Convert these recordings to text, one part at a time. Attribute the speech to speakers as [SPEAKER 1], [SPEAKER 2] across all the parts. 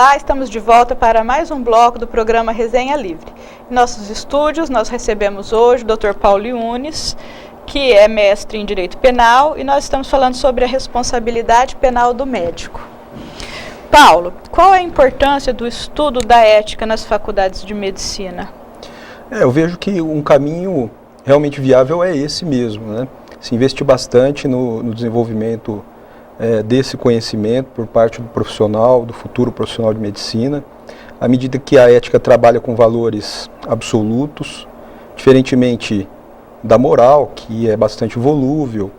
[SPEAKER 1] Olá, estamos de volta para mais um bloco do programa Resenha Livre. Em nossos estúdios, nós recebemos hoje o Dr. Paulo Yunes, que é mestre em Direito Penal, e nós estamos falando sobre a responsabilidade penal do médico. Paulo, qual é a importância do estudo da ética nas faculdades de medicina?
[SPEAKER 2] Eu vejo que um caminho realmente viável é esse mesmo, né? Se investir bastante no desenvolvimento desse conhecimento por parte do profissional, do futuro profissional de medicina, à medida que a ética trabalha com valores absolutos, diferentemente da moral, que é bastante volúvel,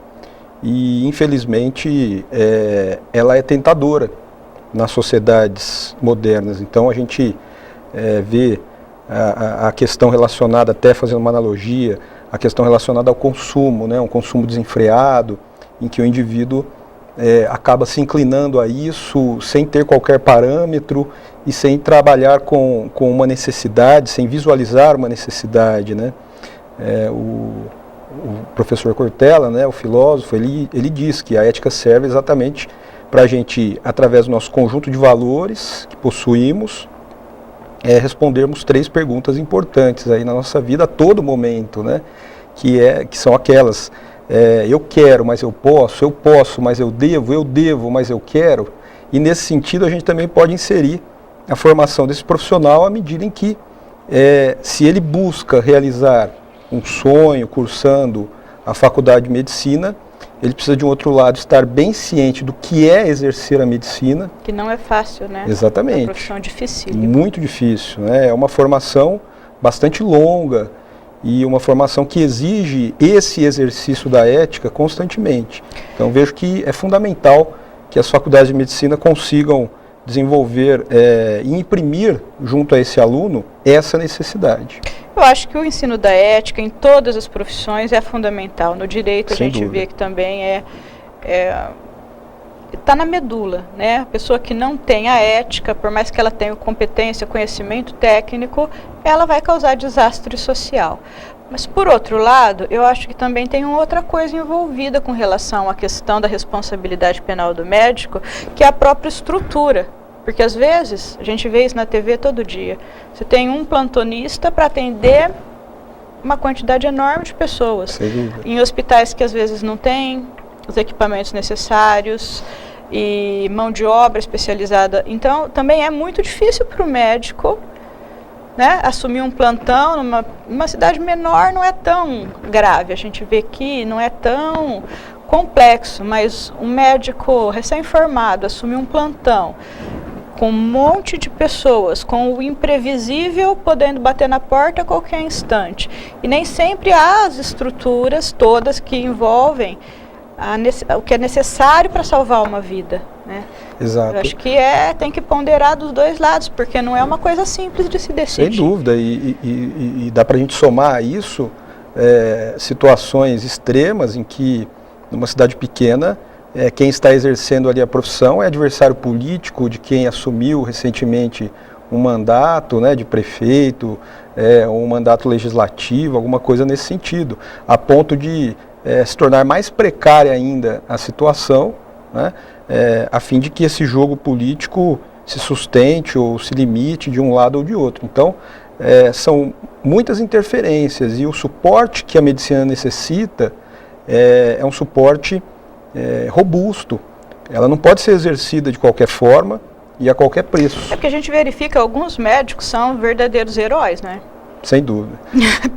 [SPEAKER 2] e infelizmente ela é tentadora nas sociedades modernas. Então a gente vê a questão relacionada, até fazendo uma analogia, a questão relacionada ao consumo, né? Um consumo desenfreado, em que o indivíduo acaba se inclinando a isso sem ter qualquer parâmetro e sem trabalhar com uma necessidade, sem visualizar uma necessidade, né? O professor Cortella, né, o filósofo, ele diz que a ética serve exatamente para a gente, através do nosso conjunto de valores que possuímos, respondermos 3 perguntas importantes aí na nossa vida a todo momento, né? Que são aquelas: eu quero, mas eu posso, mas eu devo, mas eu quero. E nesse sentido a gente também pode inserir a formação desse profissional à medida em que, se ele busca realizar um sonho cursando a faculdade de medicina, ele precisa, de um outro lado, estar bem ciente do que é exercer a medicina.
[SPEAKER 1] Que não é fácil, né?
[SPEAKER 2] Exatamente.
[SPEAKER 1] É uma profissão difícil.
[SPEAKER 2] Muito difícil, né? É uma formação bastante longa e uma formação que exige esse exercício da ética constantemente. Então vejo que é fundamental que as faculdades de medicina consigam desenvolver e imprimir junto a esse aluno essa necessidade.
[SPEAKER 1] Eu acho que o ensino da ética em todas as profissões é fundamental. No direito a
[SPEAKER 2] Sem
[SPEAKER 1] gente
[SPEAKER 2] dúvida.
[SPEAKER 1] vê que também está na medula, né? A pessoa que não tem a ética, por mais que ela tenha competência, conhecimento técnico, ela vai causar desastre social. Mas, por outro lado, eu acho que também tem uma outra coisa envolvida com relação à questão da responsabilidade penal do médico, que é a própria estrutura. Porque, às vezes, a gente vê isso na TV todo dia. Você tem um plantonista para atender uma quantidade enorme de pessoas. Em hospitais que, às vezes, não tem os equipamentos necessários e mão de obra especializada. Então, também é muito difícil para o médico, né, assumir um plantão numa cidade menor. Não é tão grave, a gente vê que não é tão complexo, mas um médico recém-formado assumir um plantão com um monte de pessoas, com o imprevisível podendo bater na porta a qualquer instante, e nem sempre há as estruturas todas que envolvem o que é necessário para salvar uma vida, né?
[SPEAKER 2] Exato.
[SPEAKER 1] Eu acho que tem que ponderar dos dois lados, porque não é uma coisa simples de se decidir.
[SPEAKER 2] Sem dúvida, e dá para a gente somar a isso situações extremas em que, numa cidade pequena, quem está exercendo ali a profissão é adversário político de quem assumiu recentemente um mandato, né, de prefeito, um mandato legislativo, alguma coisa nesse sentido, a ponto de se tornar mais precária ainda a situação, né, a fim de que esse jogo político se sustente ou se limite de um lado ou de outro. Então, são muitas interferências, e o suporte que a medicina necessita é um suporte robusto. Ela não pode ser exercida de qualquer forma e a qualquer preço. É
[SPEAKER 1] porque a gente verifica que alguns médicos são verdadeiros heróis, né?
[SPEAKER 2] Sem dúvida.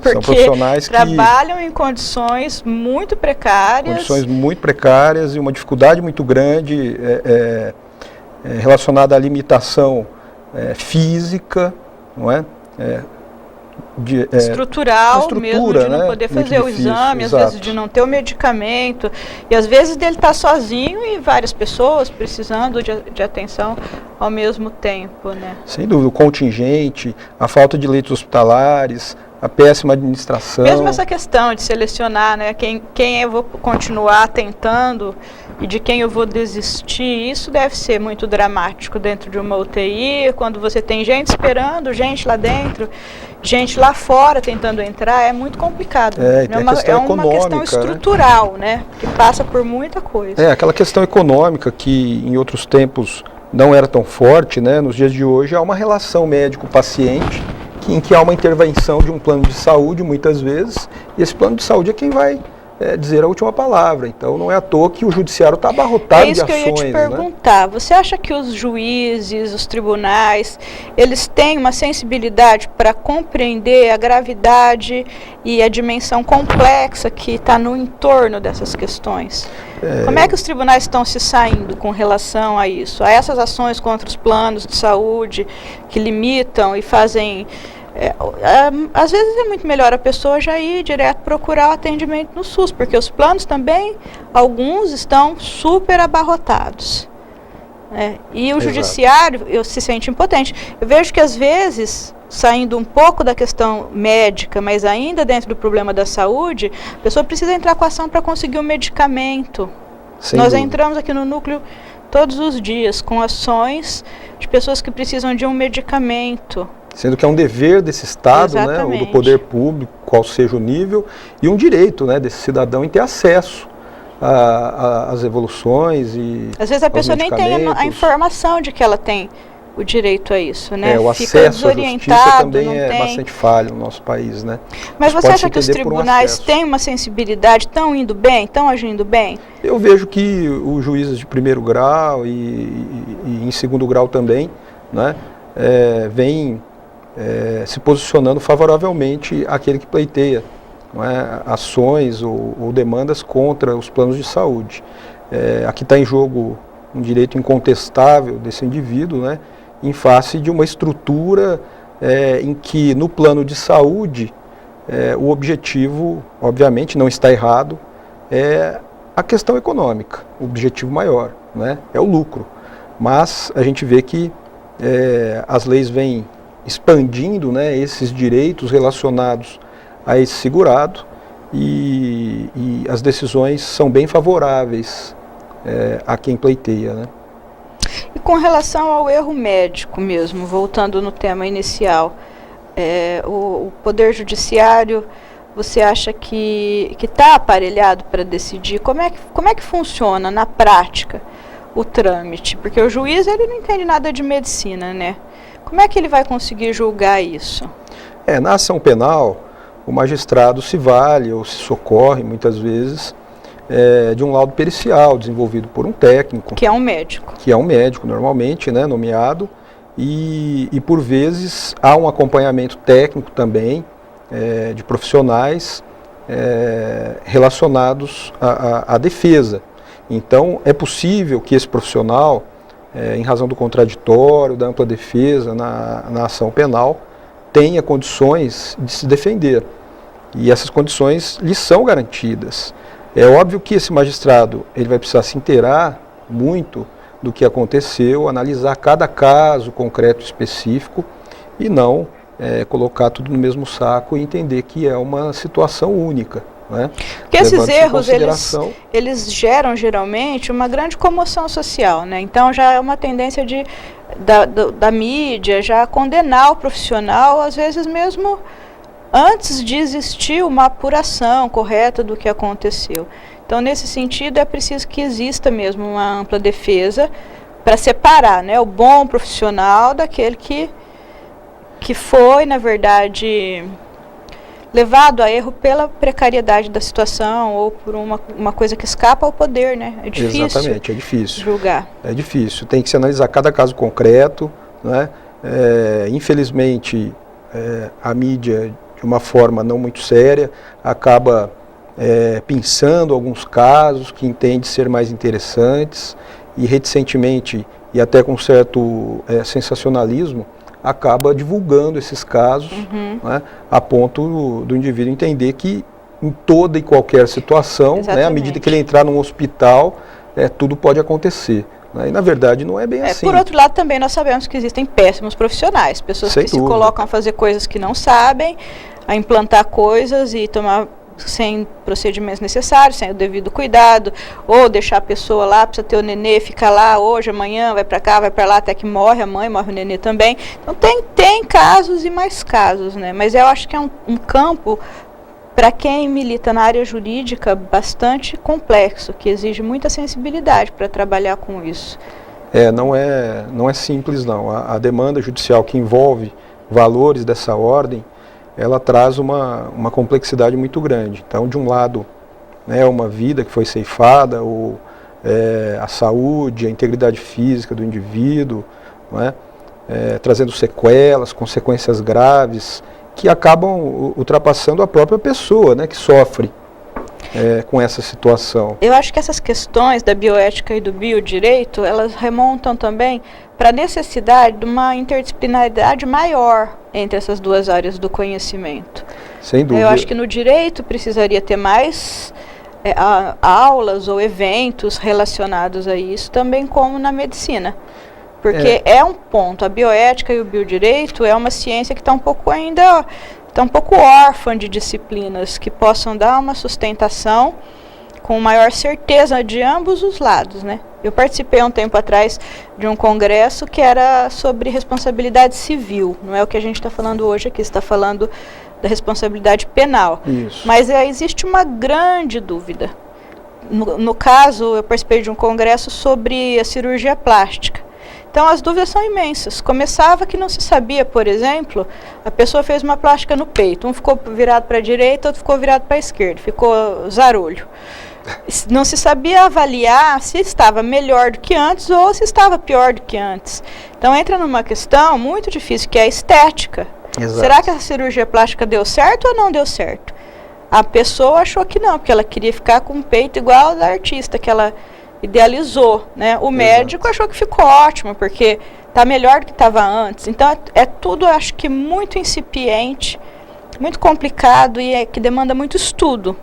[SPEAKER 1] Porque
[SPEAKER 2] são profissionais que
[SPEAKER 1] trabalham em condições muito precárias.
[SPEAKER 2] Condições muito precárias e uma dificuldade muito grande relacionada à limitação física, não é?
[SPEAKER 1] Estrutural mesmo, de não,
[SPEAKER 2] né,
[SPEAKER 1] poder fazer o exame,
[SPEAKER 2] exato.
[SPEAKER 1] Às vezes de não ter o medicamento, e às vezes dele estar sozinho e várias pessoas precisando de atenção ao mesmo tempo, né?
[SPEAKER 2] Sem dúvida, o contingente, a falta de leitos hospitalares, a péssima administração.
[SPEAKER 1] Mesmo essa questão de selecionar, né, quem eu vou continuar tentando e de quem eu vou desistir, isso deve ser muito dramático dentro de uma UTI, quando você tem gente esperando, gente lá dentro, gente lá fora tentando entrar, é muito complicado.
[SPEAKER 2] É uma
[SPEAKER 1] questão estrutural, né, que passa por muita coisa.
[SPEAKER 2] Aquela questão econômica que em outros tempos não era tão forte, né? Nos dias de hoje há uma relação médico-paciente em que há uma intervenção de um plano de saúde, muitas vezes, e esse plano de saúde é quem vai dizer a última palavra. Então, não é à toa que o judiciário está abarrotado de ações.
[SPEAKER 1] É isso que eu ia te perguntar. Né? Você acha que os juízes, os tribunais, eles têm uma sensibilidade para compreender a gravidade e a dimensão complexa que está no entorno dessas questões? Como é que os tribunais estão se saindo com relação a isso? A essas ações contra os planos de saúde que limitam e fazem... às vezes é muito melhor a pessoa já ir direto procurar o atendimento no SUS, porque os planos também, alguns estão super abarrotados. E o judiciário se sente impotente. Eu vejo que às vezes, saindo um pouco da questão médica, mas ainda dentro do problema da saúde, a pessoa precisa entrar com a ação para conseguir um medicamento. Nós entramos aqui no núcleo todos os dias com ações de pessoas que precisam de um medicamento.
[SPEAKER 2] Sendo que é um dever desse Estado, né, ou do poder público, qual seja o nível, e um direito, né, desse cidadão em ter acesso às evoluções e
[SPEAKER 1] às vezes a pessoa nem tem a informação de que ela tem o direito a isso, né?
[SPEAKER 2] O acesso à justiça também é bastante falho no nosso país, né?
[SPEAKER 1] Mas você acha que os tribunais têm uma sensibilidade, estão indo bem, estão agindo bem?
[SPEAKER 2] Eu vejo que os juízes de primeiro grau e em segundo grau também, né, vêm se posicionando favoravelmente àquele que pleiteia, não é, ações ou demandas contra os planos de saúde. Aqui está em jogo um direito incontestável desse indivíduo, né, em face de uma estrutura em que no plano de saúde o objetivo, obviamente, não está errado, é a questão econômica, o objetivo maior, né, é o lucro. Mas a gente vê que as leis vêm expandindo, né, esses direitos relacionados a esse segurado e as decisões são bem favoráveis a quem pleiteia, né?
[SPEAKER 1] E com relação ao erro médico mesmo, voltando no tema inicial, o Poder Judiciário, você acha que está aparelhado para decidir? Como é que funciona na prática o trâmite? Porque o juiz ele não entende nada de medicina, né? Como é que ele vai conseguir julgar isso?
[SPEAKER 2] Na ação penal, o magistrado se vale ou se socorre, muitas vezes, de um laudo pericial desenvolvido por um técnico.
[SPEAKER 1] Que é um médico.
[SPEAKER 2] Que é um médico, normalmente, né, nomeado. E por vezes, há um acompanhamento técnico também de profissionais relacionados à defesa. Então, é possível que esse profissional, em razão do contraditório, da ampla defesa na ação penal, tenha condições de se defender. E essas condições lhe são garantidas. É óbvio que esse magistrado ele vai precisar se inteirar muito do que aconteceu, analisar cada caso concreto específico e não colocar tudo no mesmo saco e entender que é uma situação única. Né?
[SPEAKER 1] Porque esses erros, eles geram geralmente uma grande comoção social, né? Então já é uma tendência da mídia já condenar o profissional, às vezes mesmo antes de existir uma apuração correta do que aconteceu. Então, nesse sentido, é preciso que exista mesmo uma ampla defesa para separar, né, o bom profissional daquele que foi, na verdade, levado a erro pela precariedade da situação ou por uma coisa que escapa ao poder, né? É difícil.
[SPEAKER 2] Exatamente, é difícil.
[SPEAKER 1] Julgar.
[SPEAKER 2] É difícil, tem que se analisar cada caso concreto, né? Infelizmente, a mídia, de uma forma não muito séria, acaba pensando alguns casos que entende ser mais interessantes e reticentemente, e até com certo sensacionalismo, acaba divulgando esses casos, né, a ponto do indivíduo entender que em toda e qualquer situação, né, à medida que ele entrar num hospital, tudo pode acontecer. Né, e na verdade não é bem assim.
[SPEAKER 1] Por outro lado, também nós sabemos que existem péssimos profissionais, pessoas que se colocam a fazer coisas que não sabem, a implantar coisas e tomar sem procedimentos necessários, sem o devido cuidado, ou deixar a pessoa lá, precisa ter o nenê, fica lá hoje, amanhã, vai para cá, vai para lá, até que morre a mãe, morre o nenê também. Então tem casos e mais casos, né? Mas eu acho que é um campo, para quem milita na área jurídica, bastante complexo, que exige muita sensibilidade para trabalhar com isso.
[SPEAKER 2] Não é simples não. A demanda judicial que envolve valores dessa ordem, ela traz uma complexidade muito grande. Então, de um lado, né, uma vida que foi ceifada, ou a saúde, a integridade física do indivíduo, não é? Trazendo sequelas, consequências graves, que acabam ultrapassando a própria pessoa, né, que sofre com essa situação.
[SPEAKER 1] Eu acho que essas questões da bioética e do biodireito, elas remontam também para a necessidade de uma interdisciplinaridade maior entre essas duas áreas do conhecimento.
[SPEAKER 2] Sem dúvida.
[SPEAKER 1] Eu acho que no direito precisaria ter mais aulas ou eventos relacionados a isso, também como na medicina. Porque é um ponto, a bioética e o biodireito é uma ciência que está um pouco órfã de disciplinas que possam dar uma sustentação com maior certeza de ambos os lados, né? Eu participei um tempo atrás de um congresso que era sobre responsabilidade civil, não é o que a gente está falando hoje aqui, está falando da responsabilidade penal.
[SPEAKER 2] Isso.
[SPEAKER 1] Mas existe uma grande dúvida. No caso, eu participei de um congresso sobre a cirurgia plástica. Então as dúvidas são imensas. Começava que não se sabia, por exemplo, a pessoa fez uma plástica no peito, um ficou virado para a direita, outro ficou virado para a esquerda, ficou zarolho. Não se sabia avaliar se estava melhor do que antes ou se estava pior do que antes. Então entra numa questão muito difícil, que é a estética.
[SPEAKER 2] Exato.
[SPEAKER 1] Será que a cirurgia plástica deu certo ou não deu certo? A pessoa achou que não, porque ela queria ficar com o peito igual ao da artista, que ela idealizou, né? O médico achou que ficou ótimo, porque está melhor do que estava antes. Então é tudo, acho que muito incipiente, muito complicado e que demanda muito estudo.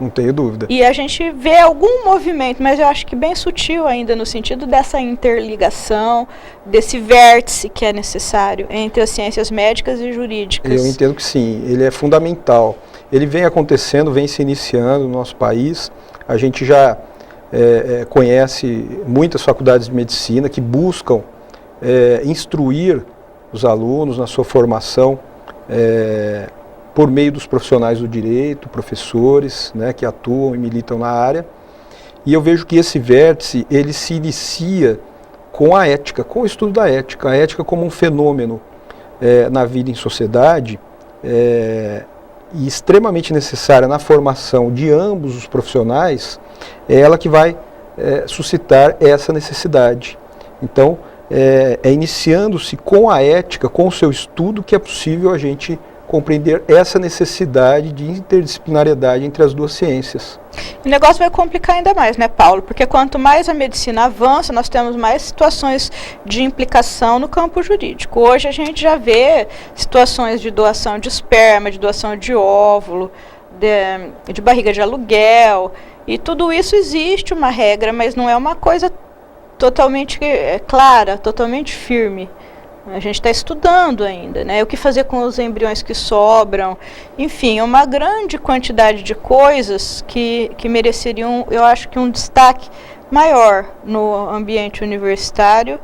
[SPEAKER 2] Não tenho dúvida.
[SPEAKER 1] E a gente vê algum movimento, mas eu acho que bem sutil ainda, no sentido dessa interligação, desse vértice que é necessário entre as ciências médicas e jurídicas.
[SPEAKER 2] Eu entendo que sim, ele é fundamental. Ele vem acontecendo, vem se iniciando no nosso país. A gente já conhece muitas faculdades de medicina que buscam instruir os alunos na sua formação por meio dos profissionais do direito, professores, né, que atuam e militam na área. E eu vejo que esse vértice, ele se inicia com a ética, com o estudo da ética. A ética como um fenômeno na vida em sociedade e extremamente necessária na formação de ambos os profissionais, é ela que vai suscitar essa necessidade. Então, iniciando-se com a ética, com o seu estudo, que é possível a gente compreender essa necessidade de interdisciplinariedade entre as duas ciências.
[SPEAKER 1] O negócio vai complicar ainda mais, né, Paulo? Porque quanto mais a medicina avança, nós temos mais situações de implicação no campo jurídico. Hoje a gente já vê situações de doação de esperma, de doação de óvulo, de barriga de aluguel, e tudo isso existe uma regra, mas não é uma coisa totalmente clara, totalmente firme. A gente está estudando ainda, né? O que fazer com os embriões que sobram, enfim, uma grande quantidade de coisas que mereceriam, eu acho que um destaque maior no ambiente universitário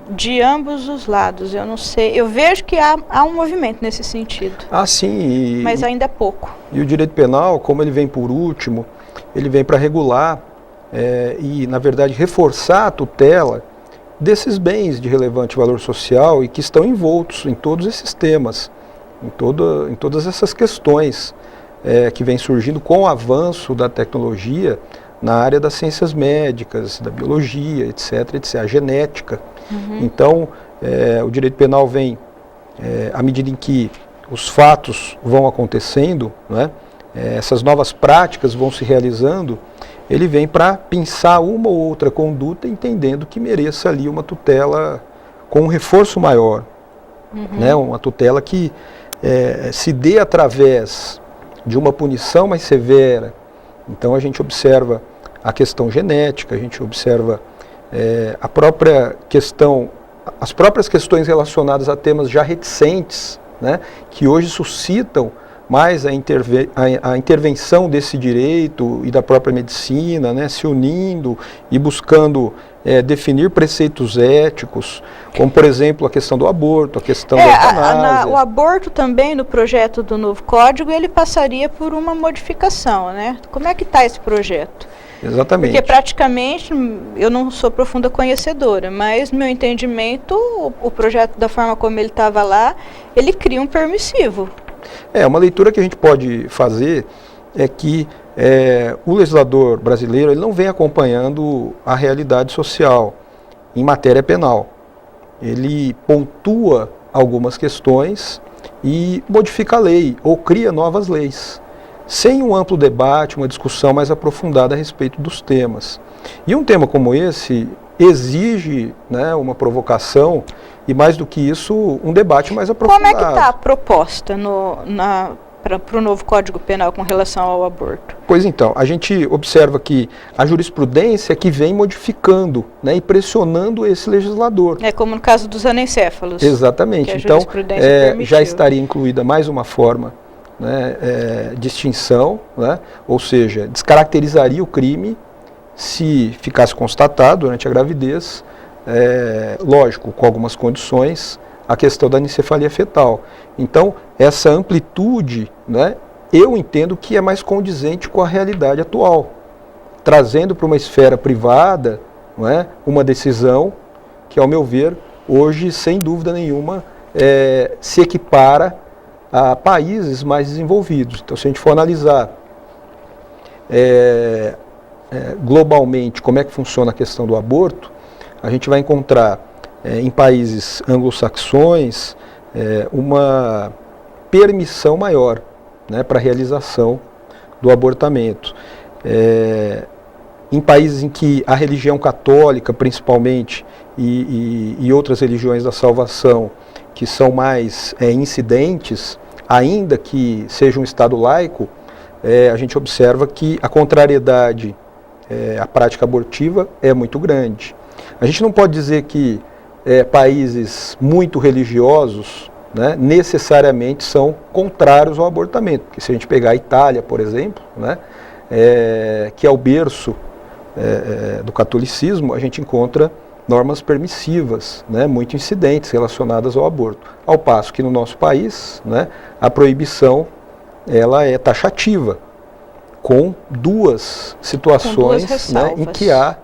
[SPEAKER 1] de ambos os lados. Eu não sei, eu vejo que há um movimento nesse sentido.
[SPEAKER 2] Ah, sim.
[SPEAKER 1] Mas ainda é pouco.
[SPEAKER 2] E o direito penal, como ele vem por último, ele vem para regular e, na verdade, reforçar a tutela desses bens de relevante valor social e que estão envoltos em todos esses temas, em todas essas questões que vêm surgindo com o avanço da tecnologia na área das ciências médicas, da biologia, etc., a genética. Uhum. Então, o direito penal vem, à medida em que os fatos vão acontecendo, né, essas novas práticas vão se realizando, ele vem para pensar uma ou outra conduta, entendendo que mereça ali uma tutela com um reforço maior, né? Uma tutela que se dê através de uma punição mais severa. Então a gente observa a questão genética, a gente observa a própria questão, as próprias questões relacionadas a temas já reticentes, né? Que hoje suscitam mais a intervenção desse direito e da própria medicina, né, se unindo e buscando definir preceitos éticos, como, por exemplo, a questão do aborto, a questão da eutanásia.
[SPEAKER 1] O aborto também, no projeto do novo código, ele passaria por uma modificação, né? Como é que está esse projeto?
[SPEAKER 2] Exatamente.
[SPEAKER 1] Porque praticamente, eu não sou profunda conhecedora, mas no meu entendimento, o projeto da forma como ele estava lá, ele cria um permissivo.
[SPEAKER 2] Uma leitura que a gente pode fazer é que o legislador brasileiro ele não vem acompanhando a realidade social em matéria penal. Ele pontua algumas questões e modifica a lei ou cria novas leis, sem um amplo debate, uma discussão mais aprofundada a respeito dos temas. E um tema como esse exige, né, uma provocação e, mais do que isso, um debate mais aprofundado.
[SPEAKER 1] Como é que está a proposta para o novo Código Penal com relação ao aborto?
[SPEAKER 2] Pois então, a gente observa que a jurisprudência que vem modificando, né, e pressionando esse legislador.
[SPEAKER 1] É como no caso dos anencéfalos.
[SPEAKER 2] Exatamente. Então, já estaria incluída mais uma forma, né, de extinção, né, ou seja, descaracterizaria o crime se ficasse constatado durante a gravidez, lógico, com algumas condições, a questão da anencefalia fetal. Então, essa amplitude, né, eu entendo que é mais condizente com a realidade atual, trazendo para uma esfera privada, não é, uma decisão que, ao meu ver, hoje, sem dúvida nenhuma, se equipara a países mais desenvolvidos. Então, se a gente for analisar globalmente como é que funciona a questão do aborto, a gente vai encontrar em países anglo-saxões uma permissão maior, né, para a realização do abortamento. Em países em que a religião católica, principalmente, e outras religiões da salvação, que são mais incidentes, ainda que seja um Estado laico, a gente observa que a contrariedade à prática abortiva é muito grande. A gente não pode dizer que países muito religiosos, né, necessariamente são contrários ao abortamento. Porque se a gente pegar a Itália, por exemplo, né, que é o berço do catolicismo, a gente encontra normas permissivas, né, muito incidentes relacionadas ao aborto. Ao passo que no nosso país, né, a proibição ela é taxativa, com duas situações, né, em que há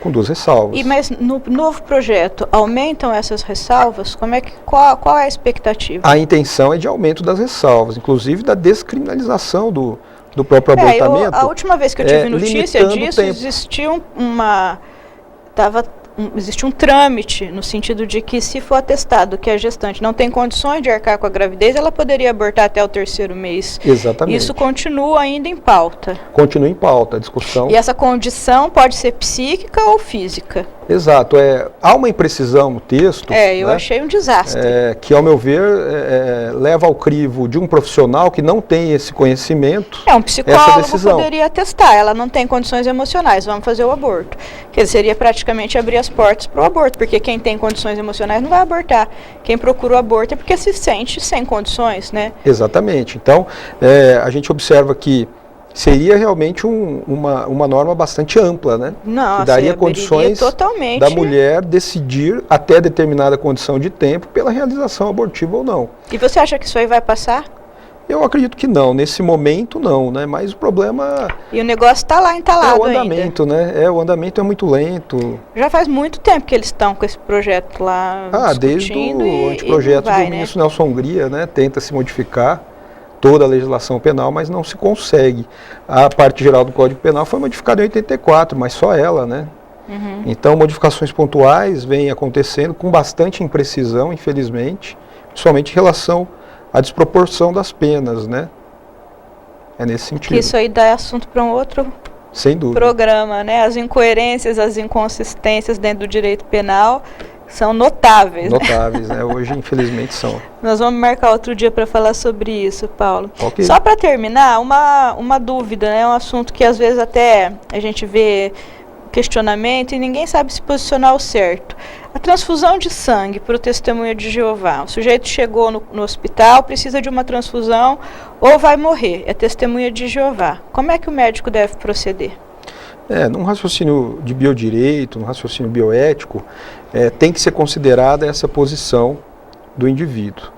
[SPEAKER 2] com duas ressalvas.
[SPEAKER 1] Mas no novo projeto, aumentam essas ressalvas? Qual é a expectativa?
[SPEAKER 2] A intenção é de aumento das ressalvas, inclusive da descriminalização do próprio abortamento.
[SPEAKER 1] A última vez que eu tive notícia disso, existia existe um trâmite, no sentido de que, se for atestado que a gestante não tem condições de arcar com a gravidez, ela poderia abortar até o 3º mês.
[SPEAKER 2] Exatamente.
[SPEAKER 1] Isso continua ainda em pauta.
[SPEAKER 2] Continua em pauta a discussão.
[SPEAKER 1] E essa condição pode ser psíquica ou física?
[SPEAKER 2] Exato. Há uma imprecisão no texto.
[SPEAKER 1] Eu achei um desastre.
[SPEAKER 2] Que, ao meu ver, leva ao crivo de um profissional que não tem esse conhecimento.
[SPEAKER 1] Um psicólogo poderia atestar, ela não tem condições emocionais, vamos fazer o aborto. Quer dizer, seria praticamente abrir as portas para o aborto, porque quem tem condições emocionais não vai abortar. Quem procura o aborto é porque se sente sem condições, né?
[SPEAKER 2] Exatamente. Então, a gente observa que seria realmente uma norma bastante ampla, né?
[SPEAKER 1] Nossa,
[SPEAKER 2] que daria condições da mulher decidir até determinada condição de tempo pela realização abortiva ou não.
[SPEAKER 1] E você acha que isso aí vai passar?
[SPEAKER 2] Eu acredito que não, nesse momento não, né? Mas o problema...
[SPEAKER 1] E o negócio está lá entalado
[SPEAKER 2] ainda. É o andamento, né? O andamento é muito lento.
[SPEAKER 1] Já faz muito tempo que eles estão com esse projeto lá
[SPEAKER 2] desde o anteprojeto do ministro Nelson Hungria, né? Tenta se modificar toda a legislação penal, mas não se consegue. A parte geral do Código Penal foi modificada em 84, mas só ela, né? Uhum. Então, modificações pontuais vêm acontecendo com bastante imprecisão, infelizmente, principalmente em relação à desproporção das penas, né? É nesse sentido.
[SPEAKER 1] Que isso aí dá assunto para um outro programa, né? As incoerências, as inconsistências dentro do direito penal são notáveis.
[SPEAKER 2] Notáveis, né? Hoje, infelizmente, são.
[SPEAKER 1] Nós vamos marcar outro dia para falar sobre isso, Paulo.
[SPEAKER 2] Okay.
[SPEAKER 1] Só para terminar, uma dúvida, né? Um assunto que às vezes até a gente vê questionamento e ninguém sabe se posicionar ao certo. A transfusão de sangue para o testemunho de Jeová. O sujeito chegou no hospital, precisa de uma transfusão ou vai morrer. É testemunha de Jeová. Como é que o médico deve proceder?
[SPEAKER 2] Num raciocínio de biodireito, num raciocínio bioético, tem que ser considerada essa posição do indivíduo.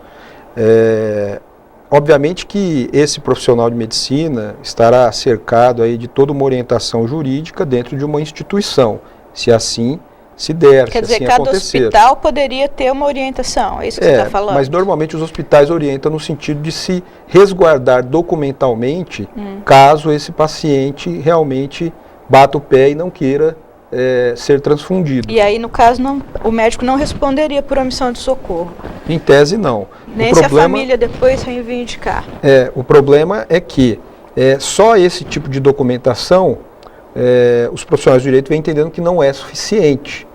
[SPEAKER 2] obviamente que esse profissional de medicina estará cercado aí de toda uma orientação jurídica dentro de uma instituição, se assim se der,
[SPEAKER 1] Quer
[SPEAKER 2] se
[SPEAKER 1] dizer,
[SPEAKER 2] assim
[SPEAKER 1] cada
[SPEAKER 2] acontecer.
[SPEAKER 1] hospital poderia ter uma orientação, é isso que você está falando?
[SPEAKER 2] Mas normalmente os hospitais orientam no sentido de se resguardar documentalmente, caso esse paciente realmente bata o pé e não queira ser transfundido.
[SPEAKER 1] E aí, no caso, o médico não responderia por omissão de socorro?
[SPEAKER 2] Em tese, não.
[SPEAKER 1] Nem se a família depois reivindicar.
[SPEAKER 2] O problema é que só esse tipo de documentação, os profissionais de direito vêm entendendo que não é suficiente,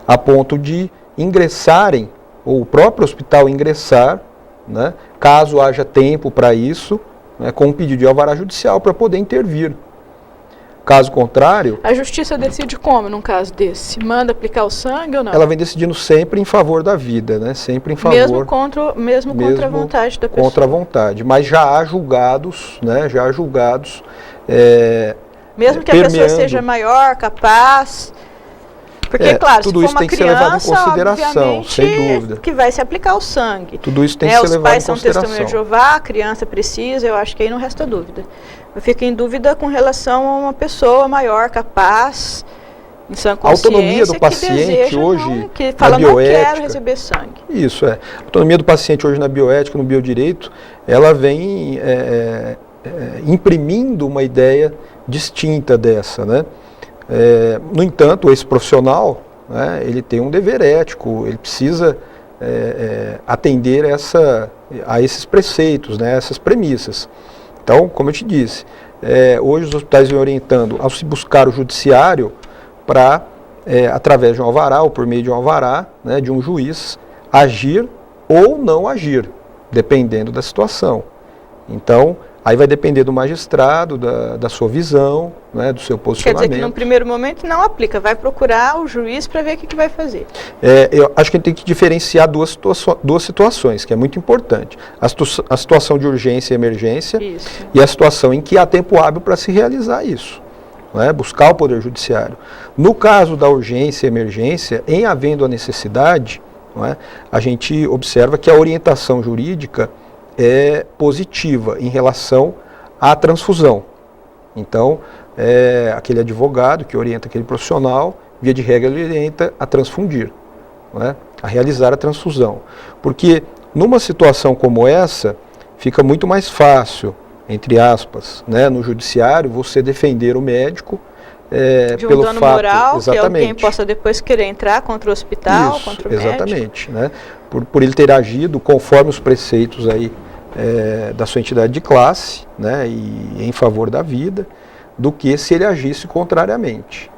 [SPEAKER 2] a ponto de ingressarem, ou o próprio hospital ingressar, né, caso haja tempo para isso, né, com um pedido de alvará judicial para poder intervir. Caso contrário...
[SPEAKER 1] A justiça decide como num caso desse? Manda aplicar o sangue ou não?
[SPEAKER 2] Ela vem decidindo sempre em favor da vida, né? Sempre em favor...
[SPEAKER 1] Mesmo contra a vontade da pessoa?
[SPEAKER 2] Contra a vontade, mas já há julgados, né? Já há julgados...
[SPEAKER 1] mesmo que a pessoa seja maior, capaz... Porque, claro,
[SPEAKER 2] tudo
[SPEAKER 1] se
[SPEAKER 2] isso
[SPEAKER 1] for uma
[SPEAKER 2] tem que ser levado em consideração, sem dúvida.
[SPEAKER 1] Que vai se aplicar o sangue.
[SPEAKER 2] Tudo isso tem que ser levado em consideração. Os pais são testemunha de Jeová,
[SPEAKER 1] a criança precisa, eu acho que aí não resta dúvida. Eu fico em dúvida com relação a uma pessoa maior, capaz, em sã consciência,
[SPEAKER 2] a autonomia do paciente hoje,
[SPEAKER 1] que fala, não quero receber sangue.
[SPEAKER 2] Isso, A autonomia do paciente hoje na bioética, no biodireito, ela vem imprimindo uma ideia distinta dessa, né? No entanto, esse profissional, né, ele tem um dever ético, ele precisa atender a esses preceitos, né, essas premissas. Então, como eu te disse, hoje os hospitais vêm orientando ao se buscar o judiciário para, através de um alvará ou por meio de um alvará, né, de um juiz, agir ou não agir, dependendo da situação. Então, aí vai depender do magistrado, da sua visão, né, do seu posicionamento.
[SPEAKER 1] Quer dizer que no primeiro momento não aplica, vai procurar o juiz para ver o que vai fazer.
[SPEAKER 2] Eu acho que a gente tem que diferenciar duas situações, que é muito importante. A situação de urgência e emergência e a situação em que há tempo hábil para se realizar isso, né, buscar o Poder Judiciário. No caso da urgência e emergência, em havendo a necessidade, não é, a gente observa que a orientação jurídica é positiva em relação à transfusão. Então, aquele advogado que orienta aquele profissional, via de regra, ele orienta a transfundir, não é? A realizar a transfusão. Porque numa situação como essa, fica muito mais fácil, entre aspas, né, no judiciário, você defender o médico
[SPEAKER 1] de um
[SPEAKER 2] pelo
[SPEAKER 1] dano
[SPEAKER 2] fato,
[SPEAKER 1] moral,
[SPEAKER 2] exatamente,
[SPEAKER 1] que alguém possa depois querer entrar contra o hospital,
[SPEAKER 2] isso,
[SPEAKER 1] contra o médico.
[SPEAKER 2] Exatamente, né? Por ele ter agido conforme os preceitos aí da sua entidade de classe, né, e em favor da vida, do que se ele agisse contrariamente.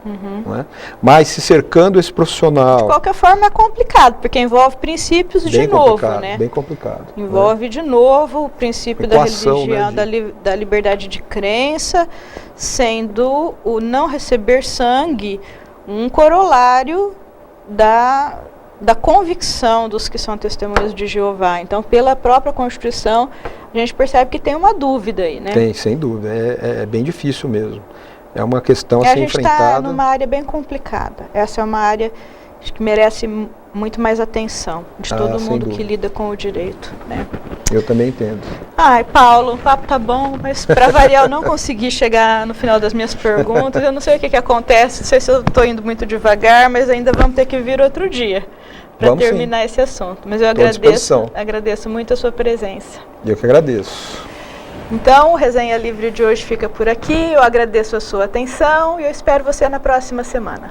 [SPEAKER 2] Não é? Mas se cercando esse profissional...
[SPEAKER 1] De qualquer forma é complicado, porque envolve princípios de novo, né?
[SPEAKER 2] Bem complicado.
[SPEAKER 1] Envolve de novo o princípio da religião, né, da liberdade de crença, sendo o não receber sangue um corolário da convicção dos que são testemunhas de Jeová. Então, pela própria Constituição, a gente percebe que tem uma dúvida aí, né?
[SPEAKER 2] Tem, sem dúvida. É bem difícil mesmo. É uma questão a ser enfrentada.
[SPEAKER 1] A gente está numa área bem complicada. Essa é uma área que merece muito mais atenção de todo mundo que lida com o direito, né?
[SPEAKER 2] Eu também entendo.
[SPEAKER 1] Ai, Paulo, o papo tá bom, mas para variar eu não consegui chegar no final das minhas perguntas. Eu não sei o que acontece, não sei se eu estou indo muito devagar, mas ainda vamos ter que vir outro dia para terminar esse assunto. Mas eu agradeço muito a sua presença.
[SPEAKER 2] Eu que agradeço.
[SPEAKER 1] Então, o Resenha Livre de hoje fica por aqui. Eu agradeço a sua atenção e eu espero você na próxima semana.